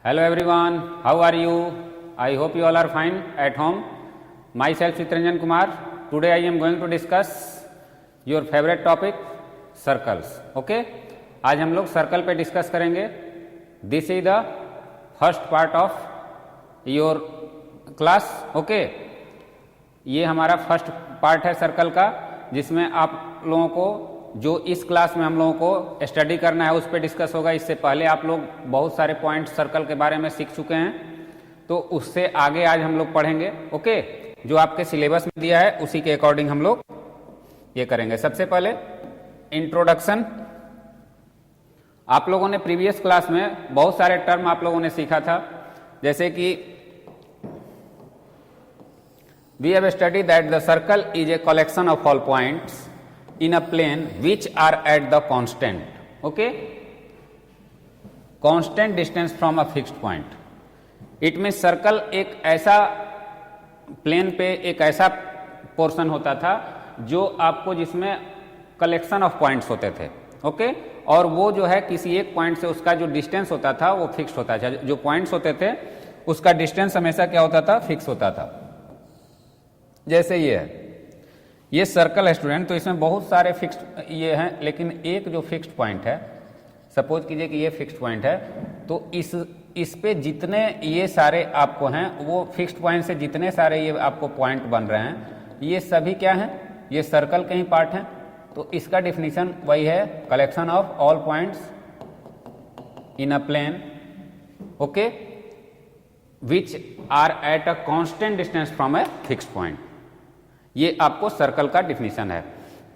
Hello everyone, how are you? I hope you all are fine at home. Myself Chitranjan Kumar. Today I am going to discuss your favorite topic circles. Okay? आज हम लोग circle पे discuss करेंगे. This is the first part of your class. Okay, ये हमारा first part है circle का, जिसमें आप लोगों को जो इस क्लास में हम लोगों को स्टडी करना है उस पर डिस्कस होगा. इससे पहले आप लोग बहुत सारे पॉइंट सर्कल के बारे में सीख चुके हैं, तो उससे आगे आज हम लोग पढ़ेंगे. ओके, जो आपके सिलेबस में दिया है उसी के अकॉर्डिंग हम लोग ये करेंगे. सबसे पहले इंट्रोडक्शन. आप लोगों ने प्रीवियस क्लास में बहुत सारे टर्म आप लोगों ने सीखा था, जैसे कि we have studied that the circle is a collection of all points in a plane which are at the constant, okay, constant distance from a fixed point. It means circle एक ऐसा plane पे एक ऐसा portion होता था जो आपको जिसमें कलेक्शन ऑफ पॉइंट्स होते थे. ओके, और वो जो है किसी एक पॉइंट से उसका जो डिस्टेंस होता था वो फिक्स होता था. जो पॉइंट्स होते थे उसका डिस्टेंस हमेशा क्या होता था? फिक्स होता था. जैसे ये है, ये सर्कल है स्टूडेंट, तो इसमें बहुत सारे फिक्स्ड ये हैं, लेकिन एक जो फिक्स्ड पॉइंट है, सपोज कीजिए कि ये फिक्स्ड पॉइंट है, तो इस पे जितने ये सारे आपको हैं, वो फिक्स्ड पॉइंट से जितने सारे ये आपको पॉइंट बन रहे हैं, ये सभी क्या हैं? ये सर्कल के ही पार्ट हैं. तो इसका डिफिनीशन वही है, collection of all points in a plane, okay, which are at a constant distance from a fixed point. ये आपको सर्कल का डिफिनीशन है.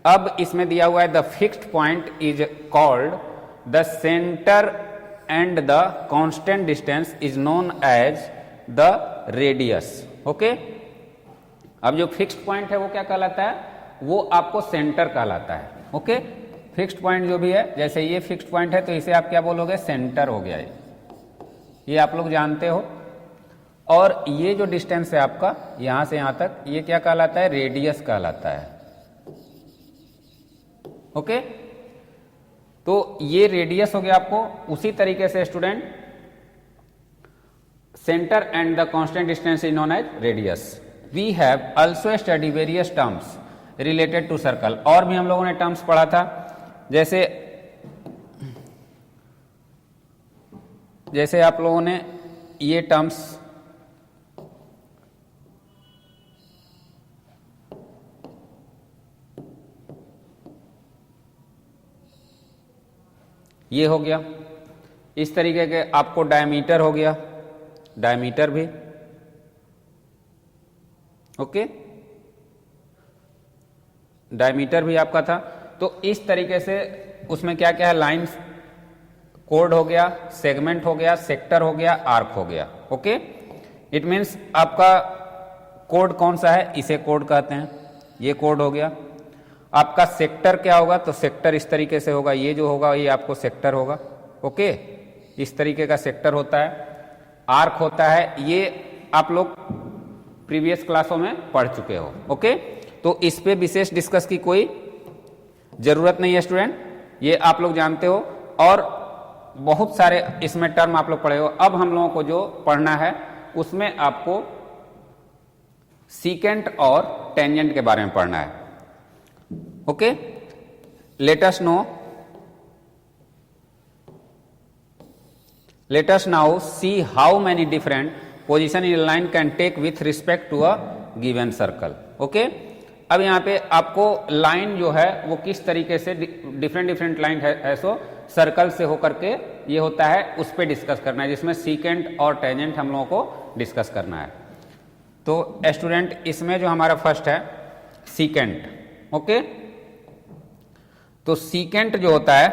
अब इसमें दिया हुआ है the fixed point is called the centre and the constant distance is known as the radius. Okay, अब जो फिक्स्ड पॉइंट है वो क्या कहलाता है? वो आपको सेंटर कहलाता है. ओके, फिक्स्ड पॉइंट जो भी है, जैसे ये फिक्स्ड पॉइंट है तो इसे आप क्या बोलोगे? सेंटर हो गया. ये आप लोग जानते हो. और ये जो डिस्टेंस है आपका यहां से यहां तक, ये क्या कहलाता है? रेडियस कहलाता है. ओके, तो ये रेडियस हो गया आपको. उसी तरीके से student, centre and the constant distance is known as radius. We have also study various terms related to circle. और भी हम लोगों ने टर्म्स पढ़ा था, जैसे आप लोगों ने ये टर्म्स ये हो गया. इस तरीके के आपको डायमीटर हो गया, डायमीटर भी. ओके, डायमीटर भी आपका था. तो इस तरीके से उसमें क्या क्या है? लाइंस, कोड हो गया, सेगमेंट हो गया, सेक्टर हो गया, आर्क हो गया. ओके, इट मीन्स आपका कोड कौन सा है? इसे कोड कहते हैं. ये कोड हो गया. आपका सेक्टर क्या होगा? तो सेक्टर इस तरीके से होगा. ये जो होगा ये आपको सेक्टर होगा. ओके, इस तरीके का सेक्टर होता है. आर्क होता है, ये आप लोग प्रीवियस क्लासों में पढ़ चुके हो. ओके, तो इस पे विशेष डिस्कस की कोई जरूरत नहीं है स्टूडेंट, ये आप लोग जानते हो. और बहुत सारे इसमें टर्म आप लोग पढ़े हो. अब हम लोगों को जो पढ़ना है उसमें आपको सीकेंट और टेंजेंट के बारे में पढ़ना है. Okay, let us now see how many different position in a line can take with respect to a given circle. Okay, अब यहाँ पे आपको लाइन जो है वो किस तरीके से डिफरेंट लाइन है सो सर्कल से होकर के ये होता है, उस पर डिस्कस करना है, जिसमें सीकेंट और टेंजेंट हम लोगों को डिस्कस करना है. तो स्टूडेंट, इसमें जो हमारा फर्स्ट है सीकेंट. ओके, तो सीकेंट जो होता है,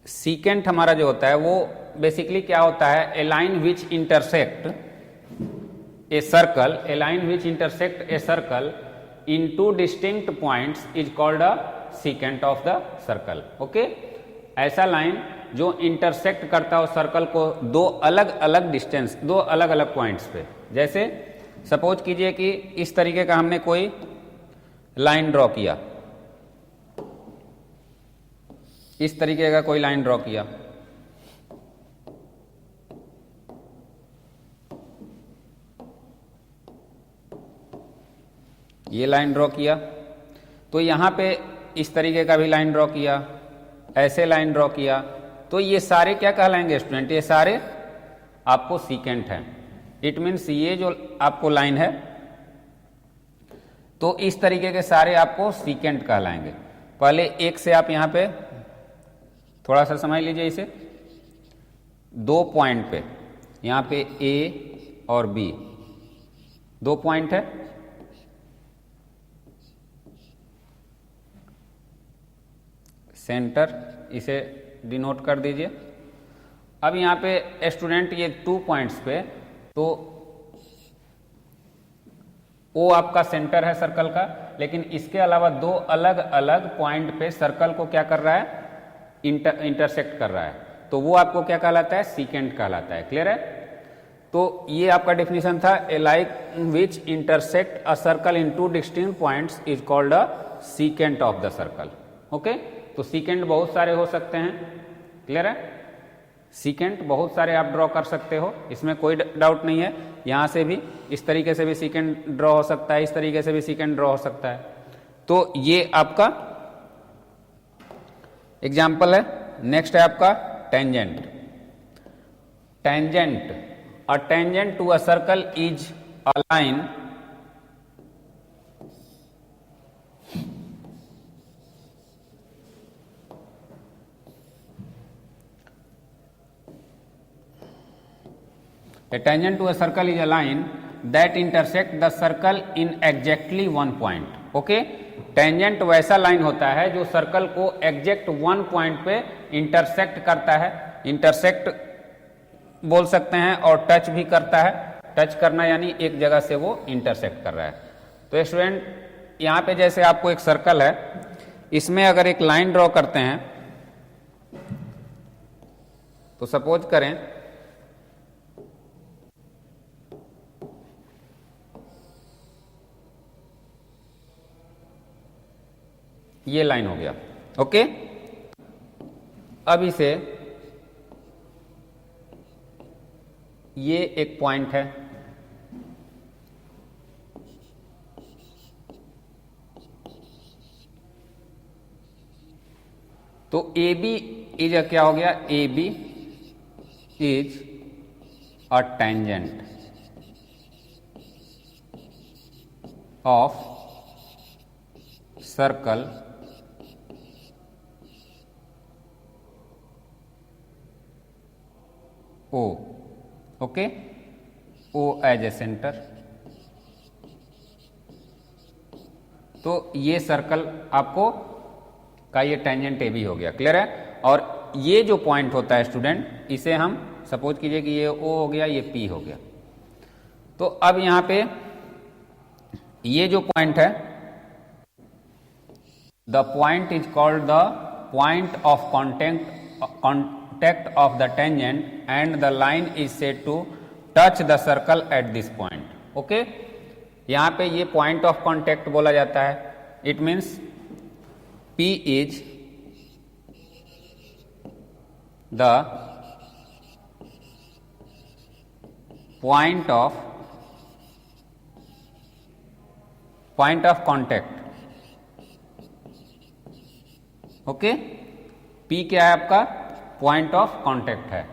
सीकेंट हमारा जो होता है वो बेसिकली क्या होता है? A line which intersect a circle, a line which intersect a circle in two distinct points is called a secant of the circle. Okay, ऐसा लाइन जो इंटरसेक्ट करता हो सर्कल को दो अलग अलग डिस्टेंस, दो अलग अलग पॉइंट्स पे. जैसे सपोज कीजिए कि इस तरीके का हमने कोई लाइन ड्रॉ किया, इस तरीके का कोई लाइन ड्रॉ किया, ये लाइन ड्रॉ किया, तो यहां पे इस तरीके का भी लाइन ड्रॉ किया, ऐसे लाइन ड्रॉ किया, तो ये सारे क्या कहलाएंगे स्टूडेंट? ये सारे आपको सीकेंट हैं। इट मीन्स ये जो आपको लाइन है तो इस तरीके के सारे आपको सीकेंट कहलाएंगे। पहले एक से आप यहां पे थोड़ा सा समझ लीजिए इसे, दो पॉइंट पे, यहां पे ए और बी दो पॉइंट है, सेंटर इसे डिनोट कर दीजिए। अब यहां पे स्टूडेंट ये 2 पॉइंट्स पे, तो ओ आपका सेंटर है सर्कल का, लेकिन इसके अलावा दो अलग अलग पॉइंट पे सर्कल को क्या कर रहा है? इंटरसेक्ट कर रहा है, तो वो आपको क्या कहलाता है? सीकेंट कहलाता है। क्लियर है? तो ये आपका डेफिनेशन था, a line which intersect a circle in 2 distinct points is called a secant of the circle. Okay, तो सीकेंट बहुत सारे हो सकते हैं। क्लियर है? सीकेंट बहुत सारे आप ड्रॉ कर सकते हो, इसमें कोई डाउट नहीं है। यहां से भी इस तरीके से भी सीकेंट ड्रॉ हो सकता है, इस तरीके से भी सीकेंट ड्रॉ हो सकता है। तो ये आपका एग्जाम्पल है। नेक्स्ट है आपका tangent. Tangent, a tangent to a circle is a line A tangent to a circle is a line that intersect the circle in exactly one point. Okay? Tangent वैसा लाइन होता है जो circle को exact 1 point पे intersect करता है। Intersect बोल सकते हैं और टच भी करता है। टच करना यानी एक जगह से वो इंटरसेक्ट कर रहा है। तो स्टूडेंट यहाँ पे जैसे आपको एक सर्कल है, इसमें अगर एक लाइन ड्रॉ करते हैं तो सपोज करें ये लाइन हो गया। ओके, अब इसे, ये एक पॉइंट है, तो ए बी इज क्या हो गया? A B is a tangent of circle O. Okay, O as a centre. तो ये सर्कल आपको का ये टेंजेंट ए बी हो गया। क्लियर है? और ये जो पॉइंट होता है स्टूडेंट, इसे हम सपोज कीजिए कि ये O हो गया, ये P हो गया। तो अब यहां पे ये जो पॉइंट है, the point is called the point of contact of the tangent and the line is said to touch the circle at this point. Okay, यहां पे ये पॉइंट ऑफ कांटेक्ट बोला जाता है। It means P is the point of contact. Okay, P क्या है आपका? Point of contact है।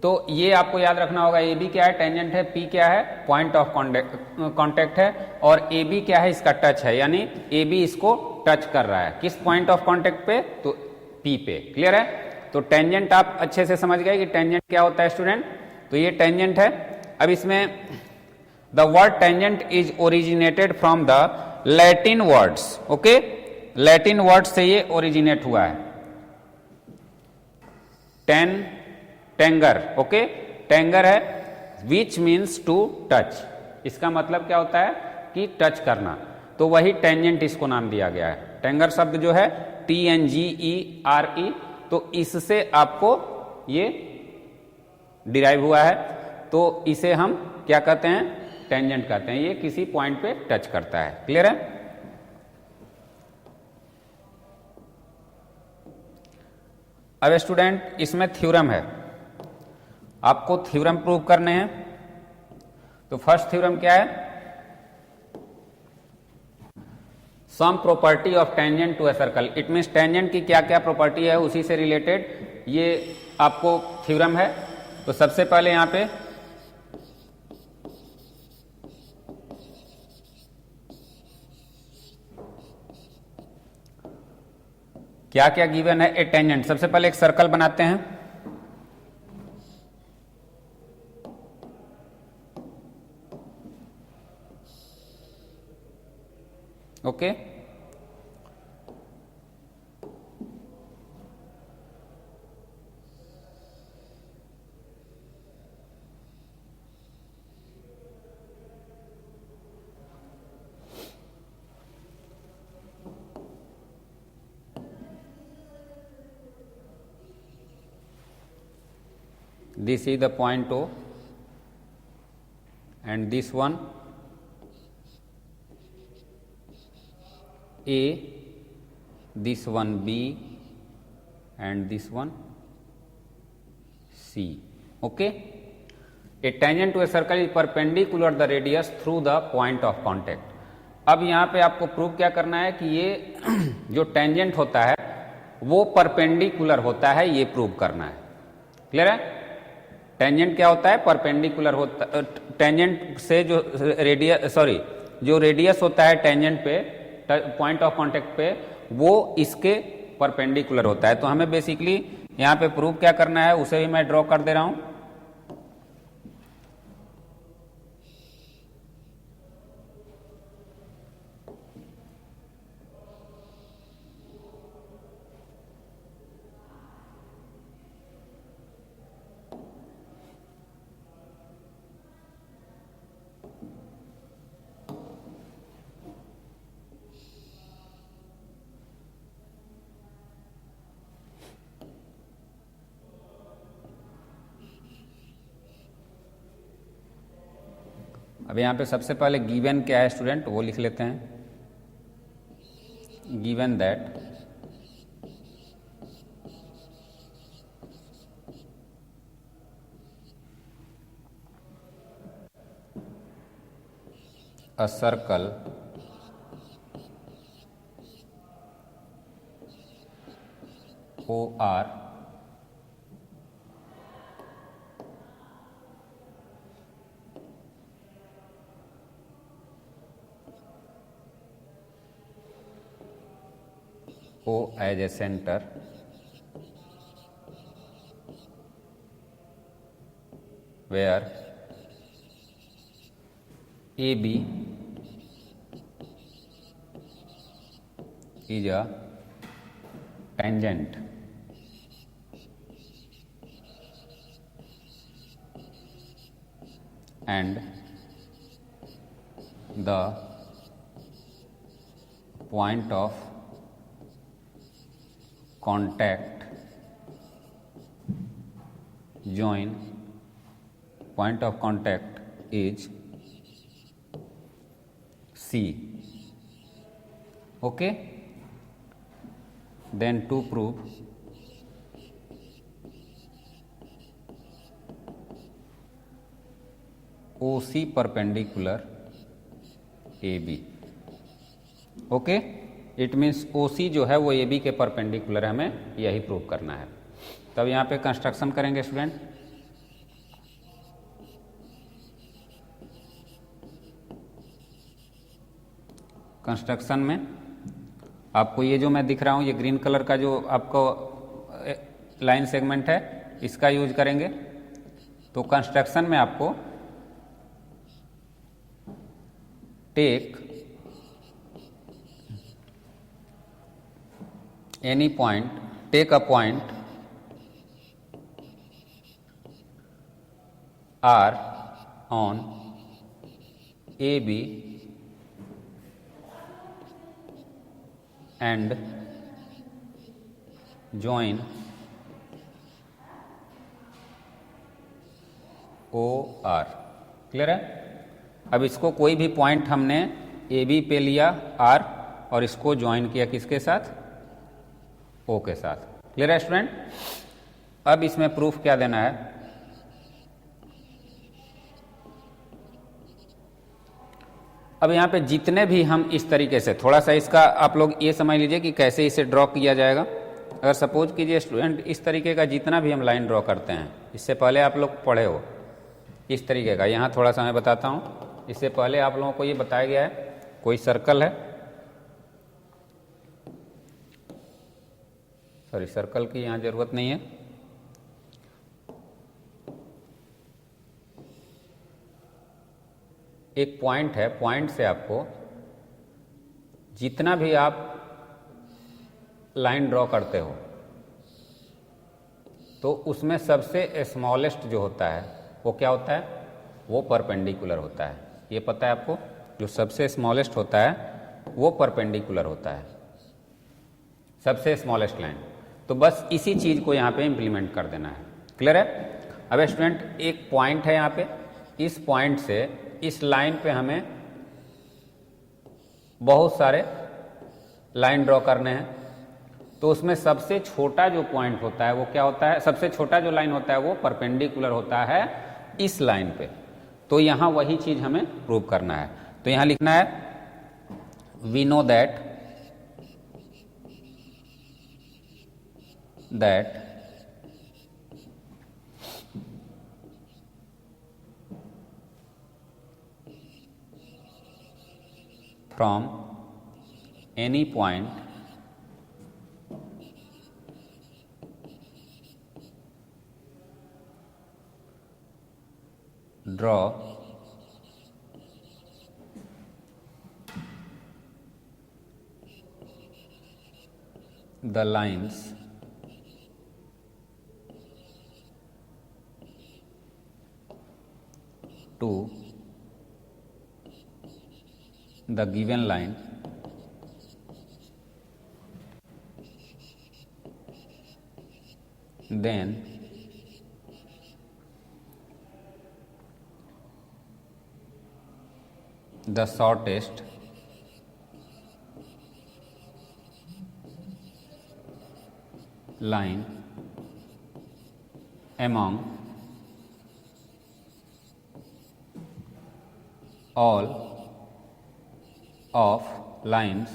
तो ये आपको याद रखना होगा, ए बी क्या है? टेंजेंट है। P क्या है? पॉइंट ऑफ कांटेक्ट है। और ए बी क्या है? इसका टच है, यानी ए बी इसको टच कर रहा है। किस पॉइंट ऑफ कांटेक्ट पे? तो P पे। क्लियर है? तो टेंजेंट आप अच्छे से समझ गए कि टेंजेंट क्या होता है स्टूडेंट। तो ये टेंजेंट है। अब इसमें the word tangent is originated from the Latin words. Okay, Latin word से ये ओरिजिनेट हुआ है। टेंगर। ओके, टेंगर है विच मीन्स टू टच। इसका मतलब क्या होता है? कि टच करना। तो वही टेंजेंट इसको नाम दिया गया है। टेंगर शब्द जो है TNGERE, तो इससे आपको ये डिराइव हुआ है। तो इसे हम क्या कहते हैं? टेंजेंट कहते हैं, ये किसी पॉइंट पे टच करता है। क्लियर है? अब स्टूडेंट इसमें थ्योरम है, आपको थ्योरम प्रूव करने हैं। तो फर्स्ट थ्योरम क्या है? Some property of tangent to a circle. It means tangent की क्या क्या प्रॉपर्टी है उसी से रिलेटेड ये आपको थ्योरम है। तो सबसे पहले यहां पे क्या क्या गिवन है? ए टेंजेंट। सबसे पहले एक सर्कल बनाते हैं। Okay, this is the point O and this one A, this one B and this one C. Okay, a tangent to a circle is perpendicular the radius through the point of contact. अब यहाँ पे आपको prove क्या करना है कि ये जो टेंजेंट होता है वो परपेंडिकुलर होता है, ये प्रूव करना है। क्लियर है? टेंजेंट क्या होता है? परपेंडिकुलर होता। टेंजेंट से जो रेडियस होता है टेंजेंट पे, पॉइंट ऑफ कांटेक्ट पे, वो इसके परपेंडिकुलर होता है। तो हमें बेसिकली यहां पे प्रूव क्या करना है उसे भी मैं ड्रॉ कर दे रहा हूं। अब यहाँ पे सबसे पहले गिवन क्या है स्टूडेंट वो लिख लेते हैं। Given that a circle OR O as a center where AB is a tangent and the point of contact join point of contact is C. Okay, then to prove OC perpendicular AB. Okay, it means OC जो है वो AB के perpendicular है, हमें यही prove करना है। तब यहाँ पे कंस्ट्रक्शन करेंगे स्टूडेंट। कंस्ट्रक्शन में आपको ये जो मैं दिख रहा हूँ, ये ग्रीन कलर का जो आपको लाइन सेगमेंट है, इसका यूज करेंगे। तो कंस्ट्रक्शन में आपको take any point, take a point R on AB and join OR. Clear है? अब इसको कोई भी पॉइंट हमने ए बी पे लिया आर और इसको ज्वाइन किया किसके साथ, ओ के साथ। क्लियर है स्टूडेंट? अब इसमें प्रूफ क्या देना है, अब यहाँ पे जितने भी हम इस तरीके से, थोड़ा सा इसका आप लोग ये समझ लीजिए कि कैसे इसे ड्रॉ किया जाएगा। अगर सपोज कीजिए स्टूडेंट इस तरीके का जितना भी हम लाइन ड्रॉ करते हैं, इससे पहले आप लोग पढ़े हो इस तरीके का, यहाँ थोड़ा सा मैं बताता हूँ, इससे पहले आप लोगों को ये बताया गया है, कोई सर्कल है, सॉरी सर्कल की यहाँ जरूरत नहीं है, एक पॉइंट है, पॉइंट से आपको जितना भी आप लाइन ड्रॉ करते हो तो उसमें सबसे स्मॉलेस्ट जो होता है वो क्या होता है, वो परपेंडिकुलर होता है। ये पता है आपको, जो सबसे स्मॉलेस्ट होता है वो परपेंडिकुलर होता है, सबसे स्मॉलेस्ट लाइन। तो बस इसी चीज को यहाँ पे इंप्लीमेंट कर देना है। क्लियर है? अब स्टूडेंट एक पॉइंट है यहाँ पे, इस पॉइंट से इस लाइन पे हमें बहुत सारे लाइन ड्रॉ करने हैं, तो उसमें सबसे छोटा जो पॉइंट होता है वो क्या होता है, सबसे छोटा जो लाइन होता है वो परपेंडिकुलर होता है इस लाइन पे। तो यहां वही चीज हमें प्रूव करना है। तो यहां लिखना है we know that from any point draw the lines to the given line then the shortest line among all of lines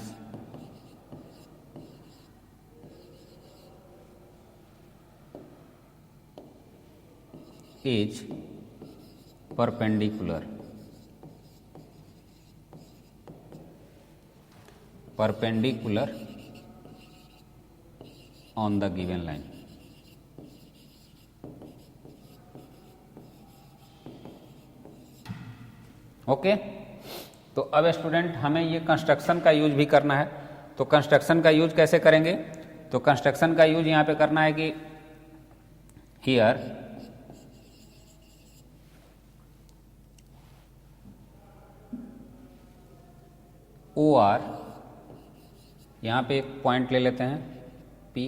is perpendicular on the given line। Okay तो अब स्टूडेंट हमें ये कंस्ट्रक्शन का यूज भी करना है। तो construction का यूज कैसे करेंगे, तो कंस्ट्रक्शन का यूज यहां पे करना है कि हियर ओ आर, यहां पे एक पॉइंट ले लेते हैं P,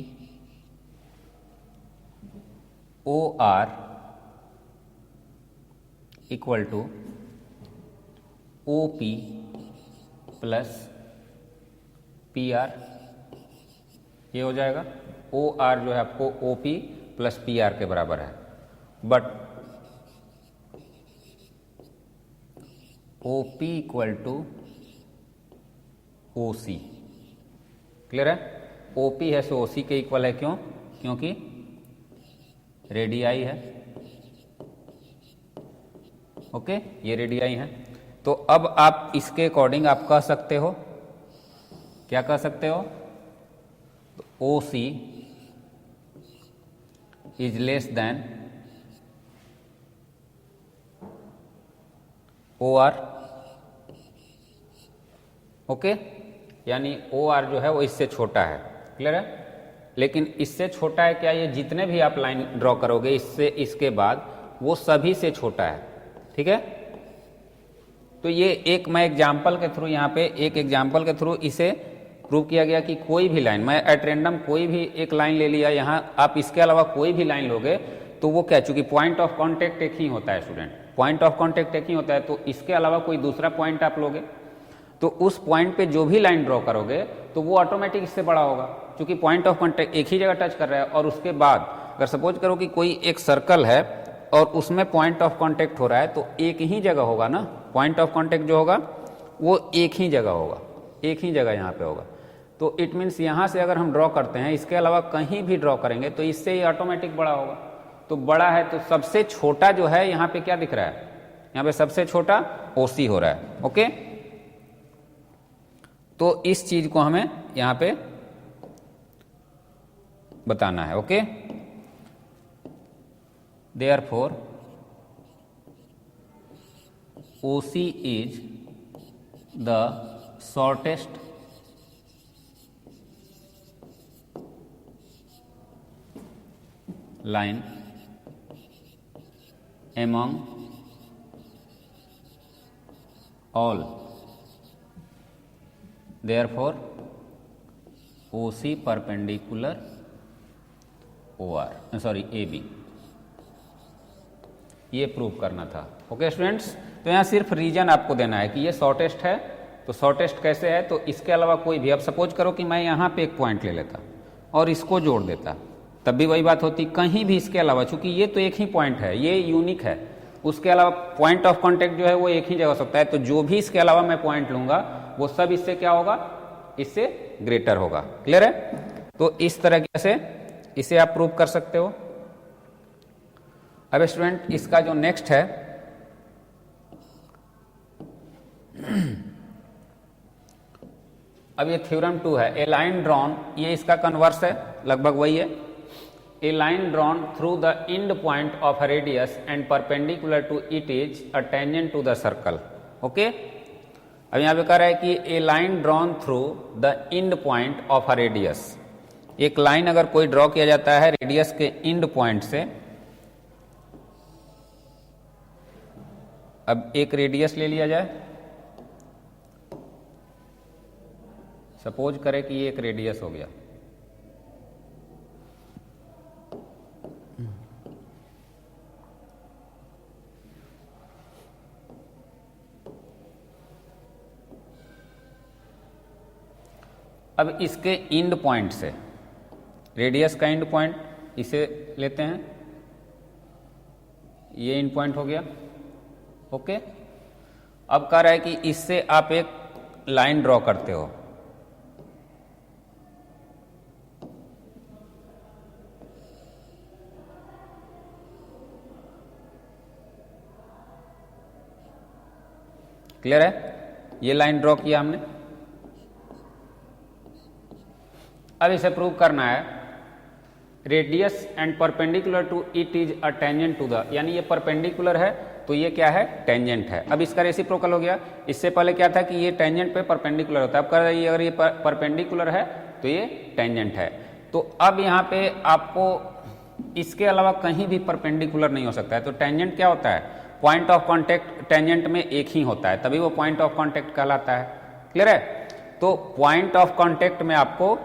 O R equal to O P plus P R, ये हो जाएगा। ओ आर जो है आपको O P plus P R के बराबर है, but O P equal to O C. Clear है? ओ पी है सो ओ सी के इक्वल है, क्यों? क्योंकि रेडियाई है। ओके ये रेडियाई है। तो अब आप इसके अकॉर्डिंग आप कह सकते हो, क्या कह सकते हो, O C is less than O R. Okay यानी ओ आर जो है वो इससे छोटा है। क्लियर है? लेकिन इससे छोटा है क्या, ये जितने भी आप लाइन ड्रॉ करोगे इससे इसके बाद वो सभी से छोटा है। ठीक है? तो ये एक मैं एग्जाम्पल के थ्रू, यहाँ पे एक एग्जाम्पल के थ्रू इसे प्रूव किया गया कि कोई भी लाइन, मैं एट रैंडम कोई भी एक लाइन ले लिया, यहाँ आप इसके अलावा कोई भी लाइन लोगे तो वो क्या, चूंकि पॉइंट ऑफ कांटेक्ट एक ही होता है स्टूडेंट, पॉइंट ऑफ कांटेक्ट एक ही होता है, तो इसके अलावा कोई दूसरा पॉइंट आप लोगे तो उस पॉइंट पे जो भी लाइन ड्रॉ करोगे तो वो ऑटोमेटिक इससे बड़ा होगा, क्योंकि पॉइंट ऑफ कांटेक्ट एक ही जगह टच कर रहा है। और उसके बाद अगर सपोज करो कि कोई एक सर्कल है और उसमें पॉइंट ऑफ कांटेक्ट हो रहा है, तो एक ही जगह होगा ना, पॉइंट ऑफ कांटेक्ट जो होगा वो एक ही जगह होगा, एक ही जगह यहाँ पे होगा। तो इट मीन्स यहाँ से अगर हम ड्रॉ करते हैं, इसके अलावा कहीं भी ड्रॉ करेंगे तो इससे ही ऑटोमेटिक बड़ा होगा। तो बड़ा है तो सबसे छोटा जो है यहाँ पे क्या दिख रहा है, यहाँ पे सबसे छोटा OC हो रहा है। ओके, तो इस चीज को हमें यहाँ पे बताना है। Okay, therefore OC is the shortest line among all, therefore OC perpendicular OR AB, ये प्रूव करना था। ओके स्टूडेंट्स, तो यहाँ सिर्फ रीजन आपको देना है कि ये शॉर्टेस्ट है, तो शॉर्टेस्ट कैसे है, तो इसके अलावा कोई भी, अब सपोज करो कि मैं यहाँ पे एक पॉइंट ले लेता और इसको जोड़ देता, तब भी वही बात होती। कहीं भी इसके अलावा, चूंकि ये तो एक ही पॉइंट है, ये यूनिक है, उसके अलावा पॉइंट ऑफ कांटेक्ट जो है वो एक ही जगह हो सकता है, तो जो भी इसके अलावा मैं पॉइंट लूंगा वो सब इससे क्या होगा, इससे ग्रेटर होगा। क्लियर है? तो इस तरह से इसे आप प्रूव कर सकते हो। अब स्टूडेंट इसका जो नेक्स्ट है, अब ये थ्योरम 2 है, ए लाइन ड्रॉन, ये इसका कन्वर्स है, लगभग वही है। A line drawn through the end point of a radius and perpendicular to it is a tangent to the circle. Okay? अब यहाँ पे कह रहा है कि a line drawn through the end point of a radius, एक line अगर कोई ड्रॉ किया जाता है रेडियस के एंड पॉइंट से, अब एक रेडियस ले लिया जाए, सपोज करें कि ये एक रेडियस हो गया, अब इसके एंड पॉइंट से, रेडियस का एंड पॉइंट इसे लेते हैं, ये एंड पॉइंट हो गया। ओके, अब कह रहा है कि इससे आप एक लाइन ड्रॉ करते हो, क्लियर है? ये लाइन ड्रॉ किया हमने। अब इसे प्रूव करना है, radius and perpendicular to it is a tangent to the, यानी ये परपेंडिकुलर है तो ये क्या है, टेंजेंट है। अब इसका रेसिप्रोकल हो गया। इससे पहले क्या था कि ये टेंजेंट पे परपेंडिकुलर होता है, अब कह रहा है अगर ये परपेंडिकुलर है तो ये टेंजेंट है। तो अब यहाँ पे आपको इसके अलावा कहीं भी परपेंडिकुलर नहीं हो सकता है, तो टेंजेंट क्या होता है, पॉइंट ऑफ कांटेक्ट टेंजेंट में एक ही होता है, तभी वो पॉइंट ऑफ कांटेक्ट कहलाता है। क्लियर है? तो पॉइंट ऑफ कांटेक्ट में आपको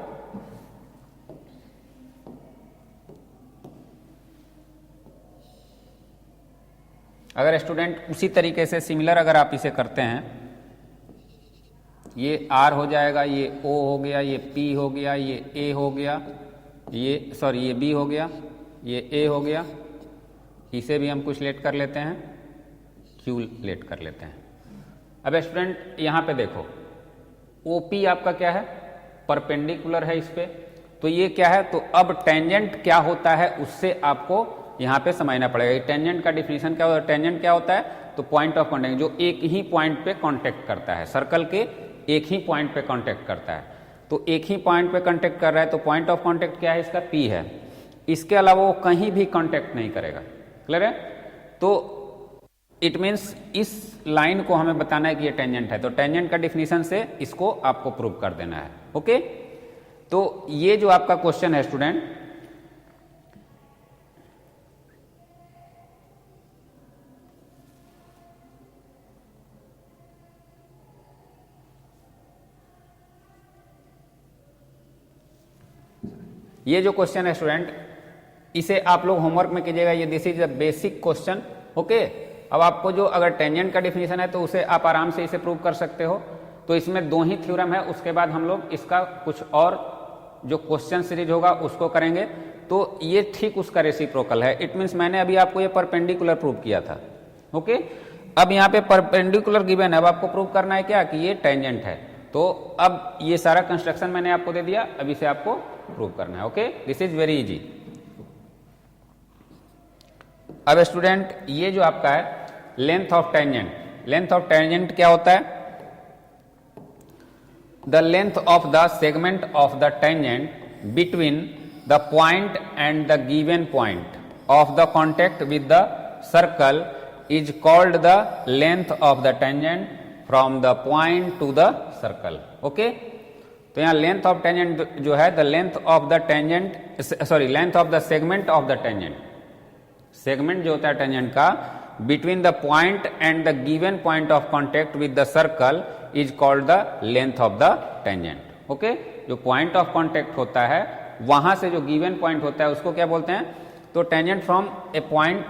अगर स्टूडेंट उसी तरीके से सिमिलर अगर आप इसे करते हैं, ये R हो जाएगा, ये O हो गया, ये P हो गया, ये A हो गया, ये B हो गया, ये A हो गया, इसे भी हम कुछ लेट कर लेते हैं, Q लेट कर लेते हैं। अब स्टूडेंट यहाँ पे देखो, OP आपका क्या है, परपेंडिकुलर है इस पे, तो ये क्या है, तो अब टेंजेंट क्या होता है उससे आपको यहाँ पे समझना पड़ेगा। टेंजेंट का डिफिनीशन क्या होता है, टेंजेंट क्या होता है, तो पॉइंट ऑफ कांटेक्ट जो एक ही पॉइंट पे कांटेक्ट करता है, सर्कल के एक ही पॉइंट पे कांटेक्ट करता है, तो एक ही पॉइंट पे कांटेक्ट कर रहा है, तो पॉइंट ऑफ कांटेक्ट क्या है, इसका P है, इसके अलावा वो कहीं भी कांटेक्ट नहीं करेगा। क्लियर है? तो इट मीन्स इस लाइन को हमें बताना है कि ये टेंजेंट है, तो टेंजेंट का डिफिनीशन से इसको आपको प्रूव कर देना है। ओके, तो ये जो आपका क्वेश्चन है स्टूडेंट, ये जो क्वेश्चन है स्टूडेंट, इसे आप लोग होमवर्क में कीजिएगा, ये this is a basic question. Okay, अब आपको जो अगर टेंजेंट का डिफिनीशन है तो उसे आप आराम से इसे प्रूव कर सकते हो। तो इसमें 2 ही थ्योरम है, उसके बाद हम लोग इसका कुछ और जो क्वेश्चन सीरीज होगा उसको करेंगे। तो ये ठीक उसका रेसिप्रोकल है। इट मीन्स मैंने अभी आपको ये परपेंडिकुलर प्रूव किया था। ओके, अब यहाँ पे परपेंडिकुलर गिवन है, अब आपको प्रूव करना है क्या कि ये टेंजेंट है। तो अब ये सारा कंस्ट्रक्शन मैंने आपको दे दिया, अब इसे आपको प्रूव करना है। Okay, this is very easy. अब स्टूडेंट ये जो आपका है length of tangent, length of tangent क्या होता है? The length of the segment of the tangent between the point and the given point of the contact with the circle is called the length of the tangent from the point to the circle. Okay, तो यहां length of tangent जो है the length of the tangent, sorry length of the segment of the tangent, segment जो होता है tangent का between the point and the given point of contact with the circle is called the length of the tangent. Okay, जो point of contact होता है वहां से जो गिवन पॉइंट होता है उसको क्या बोलते हैं? तो tangent from A point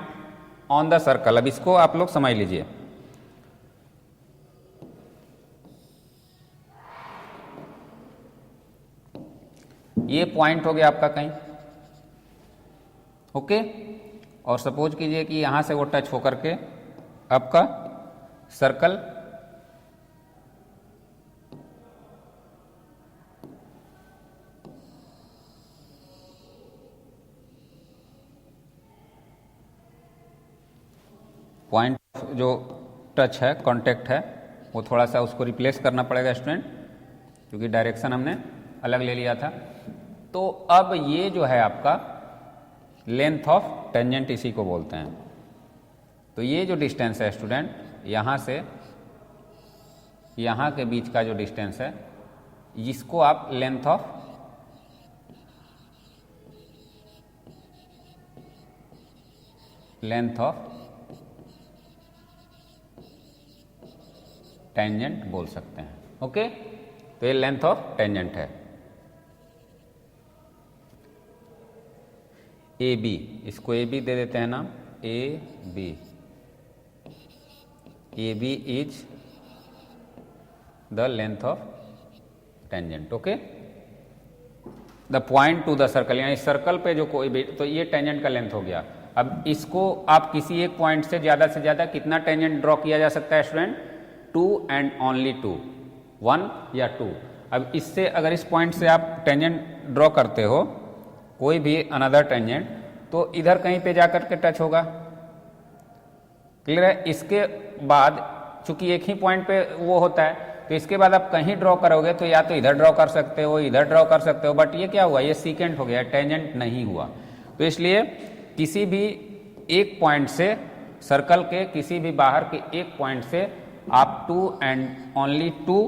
on the circle. अब इसको आप लोग समझ लीजिए। ये पॉइंट हो गया आपका कहीं, ओके, और सपोज कीजिए कि यहां से वो टच होकर के आपका सर्कल पॉइंट जो टच है, कांटेक्ट है, वो थोड़ा सा उसको रिप्लेस करना पड़ेगा स्टूडेंट, क्योंकि डायरेक्शन हमने अलग ले लिया था। तो अब ये जो है आपका लेंथ ऑफ टेंजेंट इसी को बोलते हैं। तो ये जो डिस्टेंस है स्टूडेंट, यहाँ से यहाँ के बीच का जो डिस्टेंस है, इसको आप लेंथ ऑफ टेंजेंट बोल सकते हैं। ओके, तो ये लेंथ ऑफ टेंजेंट है। ए बी, इसको ए बी दे देते हैं नाम, A B. A B is the length of tangent. Okay, the point to the circle, यानी सर्कल पे जो कोई भी, तो ये टेंजेंट का लेंथ हो गया। अब इसको आप किसी एक पॉइंट से ज्यादा कितना टेंजेंट ड्रॉ किया जा सकता है स्टूडेंट? 2 एंड ओनली 2, 1 या 2। अब इससे अगर इस पॉइंट से आप टेंजेंट ड्रॉ करते हो कोई भी अनदर टेंजेंट, तो इधर कहीं पे जाकर के टच होगा। क्लियर है? इसके बाद चूंकि एक ही पॉइंट पे वो होता है, तो इसके बाद आप कहीं ड्रॉ करोगे तो या तो इधर ड्रॉ कर सकते हो, इधर ड्रॉ कर सकते हो, बट ये क्या हुआ? ये सीकेंट हो गया, टेंजेंट नहीं हुआ। तो इसलिए किसी भी एक पॉइंट से, सर्कल के किसी भी बाहर के एक पॉइंट से आप 2 एंड ओनली 2,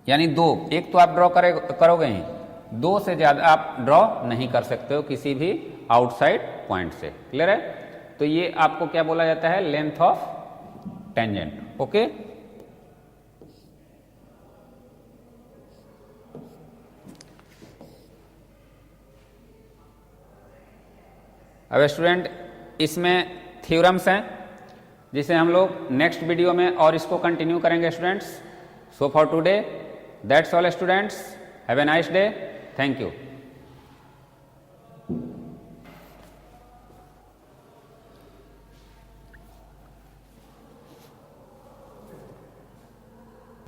यानी 2, एक तो आप ड्रॉ करोगे ही, 2 से ज्यादा आप ड्रॉ नहीं कर सकते हो किसी भी आउटसाइड पॉइंट से। क्लियर है? तो ये आपको क्या बोला जाता है? Length of tangent. ओके, अब स्टूडेंट इसमें थ्योरम्स हैं जिसे हम लोग नेक्स्ट वीडियो में और इसको कंटिन्यू करेंगे students. So for today that's all students, have a nice day, thank you.